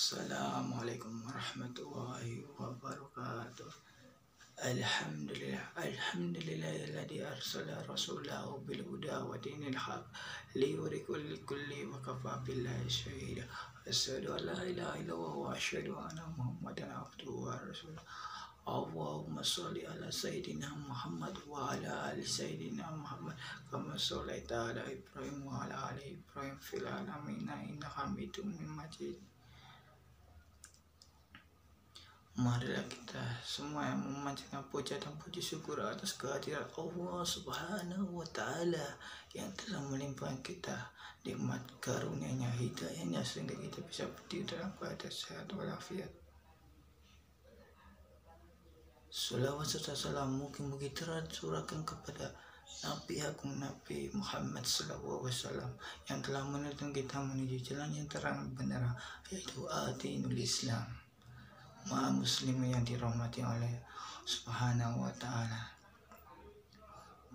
Assalamualaikum warahmatullahi wabarakatuh. Alhamdulillahilladzi arsala rasulahu bil huda wa dinil haq liyuriikal kulli wa kafa billahi shahida. Asyhadu an la ilaha illallah wa asyhadu anna Muhammadan abduhu wa rasuluh. Allahumma sholli ala sayyidina Muhammad wa ala ali sayyidina Muhammad kama shallaita ala Ibrahim wa ala ali Ibrahim fil alamin innaka Hamidum Majid. Marilah kita semua yang memanjatkan puja dan puji syukur atas kehadiran Allah Subhanahu wa Ta'ala yang telah melimpahkan kita nikmat karunia-Nya, hidayah-Nya sehingga kita bisa berdiri dalam keadaan sehat walafiat. Salawat serta salam mungkin tercurahkan kepada Nabi Agung Nabi Muhammad SAW yang telah menuntun kita menuju jalan yang terang benar, yaitu Dinul Islam. Maha muslim yang dirahmati oleh Subhanahu wa Ta'ala.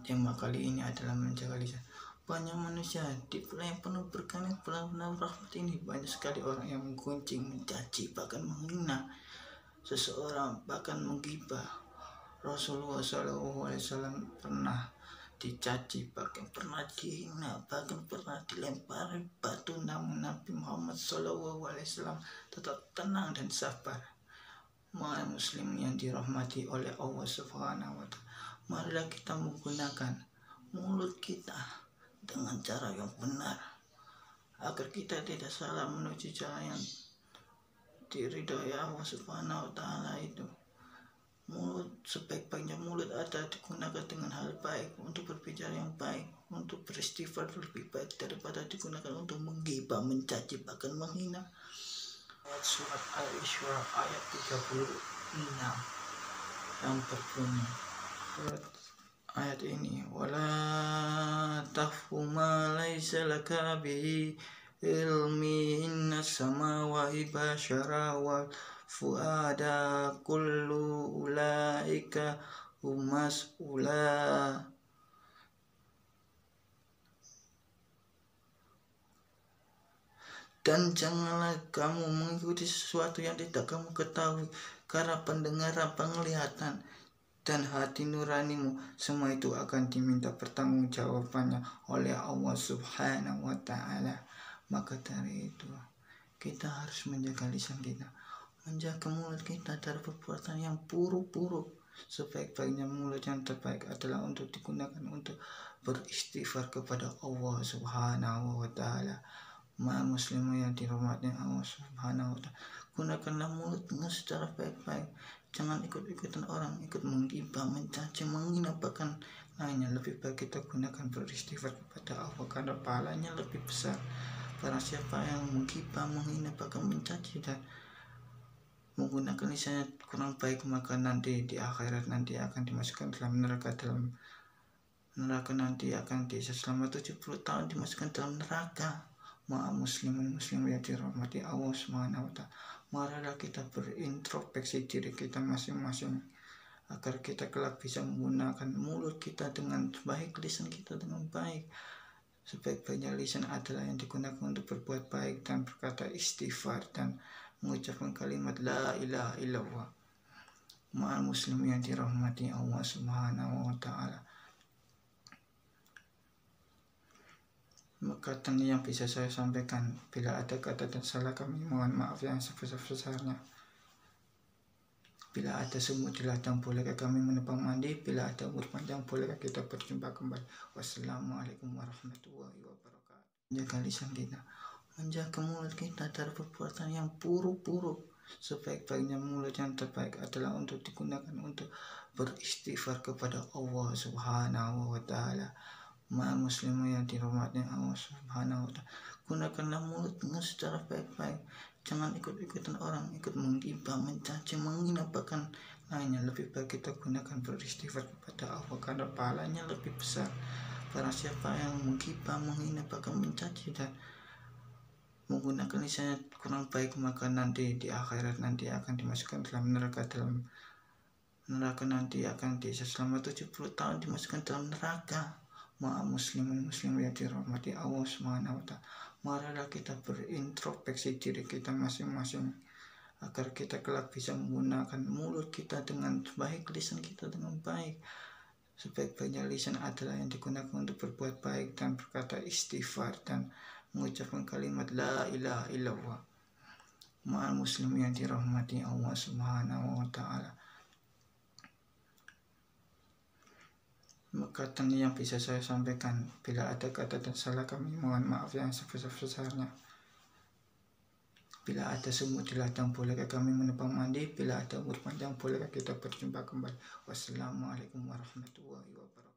Tema kali ini adalah menjaga lisan. Banyak manusia di wilayah yang penuh berkah penuh rahmat ini, banyak sekali orang yang menggunjing, mencaci, bahkan menghina seseorang, bahkan menggibah. Rasulullah SAW pernah dicaci, bahkan pernah dihina, bahkan pernah dilempari batu, namun Nabi Muhammad SAW tetap tenang dan sabar. Maha muslim yang dirahmati oleh Allah Subhanahu wa Ta'ala, marilah kita menggunakan mulut kita dengan cara yang benar agar kita tidak salah menuju jalan yang diridhoi Allah Subhanahu wa Ta'ala. Itu mulut, sebaik-baiknya mulut ada digunakan dengan hal baik, untuk berbicara yang baik, untuk beristighfar lebih baik daripada digunakan untuk menggibah, mencaci, bahkan menghina. Surat Al-Isra ayat 36 yang berbunyi, ayat ini, wala taqfu ma laysa laka bihi ilmi inna samawati basyara wal fuada kullu ulaika mas'ula. Dan janganlah kamu mengikuti sesuatu yang tidak kamu ketahui, karena pendengaran, penglihatan, dan hati nuranimu, semua itu akan diminta pertanggungjawabannya oleh Allah Subhanahu wa Ta'ala. Maka dari itu, kita harus menjaga lisan kita, menjaga mulut kita dari perbuatan yang buruk-buruk. Sebaik-baiknya mulut yang terbaik adalah untuk digunakan untuk beristighfar kepada Allah Subhanahu wa Ta'ala. Maha muslim yang dirahmati Allah Subhanahu wa Ta'ala, gunakanlah mulutmu secara baik-baik. Jangan ikut-ikutan orang, ikut menggibah, mencaci, menghina, bahkan lainnya. Lebih baik kita gunakan beristighfar kepada Allah, karena pahalanya lebih besar. Karena siapa yang menggibah, menghina, bahkan mencaci dan menggunakan lisannya kurang baik, maka nanti di akhirat nanti akan dimasukkan dalam neraka. Dalam neraka nanti akan disiksa selama 70 tahun, dimasukkan dalam neraka. Maha muslim yang dirahmati Allah Subhanahu wa Ta'ala, marilah kita berintrospeksi diri kita masing-masing agar kita kelak bisa menggunakan mulut kita dengan baik, lisan kita dengan baik. Sebaik-baiknya lisan adalah yang digunakan untuk berbuat baik dan berkata istighfar dan mengucapkan kalimat la ilaha illallah. Maha muslim yang dirahmati Allah Subhanahu wa Ta'ala. Maka tadi yang bisa saya sampaikan. Bila ada kata dan salah, kami mohon maaf yang sebesar-besarnya. Bila ada semut di ladang, bolehkah kami menumpang mandi? Bila ada umur panjang, bolehkah kita berjumpa kembali? Wassalamualaikum warahmatullahi wabarakatuh. Menjaga lisan kita, menjaga mulut kita dari perbuatan yang buruk-buruk. Sebaik-baiknya mulut yang terbaik adalah untuk digunakan untuk beristighfar kepada Allah Subhanahu wa Ta'ala. Maha muslim yang dirahmati Allah Subhanahu wa Ta'ala, gunakanlah mulutmu secara baik-baik. Jangan ikut-ikutan orang, ikut menggibah, mencaci, menghina, bahkan lainnya. Lebih baik kita gunakan beristighfar kepada Allah, karena pahalanya lebih besar. Karena siapa yang menggibah, menghina, bahkan mencaci dan menggunakan lisannya kurang baik, maka nanti di akhirat nanti akan dimasukkan dalam neraka. Dalam neraka nanti akan disiksa selama 70 tahun, dimasukkan dalam neraka. muslimin yang dirahmati Allah Subhanahu wa Ta'ala. Marilah kita berintrospeksi diri kita masing-masing agar kita kelak bisa menggunakan mulut kita dengan baik, lisan kita dengan baik. Sebaik-baiknya lisan adalah yang digunakan untuk berbuat baik dan berkata istighfar dan mengucapkan kalimat la ilaha illallah. Muslim yang dirahmati Allah Subhanahu wa Ta'ala. Kata yang bisa saya sampaikan, bila ada kata dan salah kami mohon maaf yang sebesar-besarnya. Bila ada semut di ladang, bolehkah kami menumpang mandi? Bila ada umur panjang, bolehkah kita berjumpa kembali? Wassalamualaikum warahmatullahi wabarakatuh.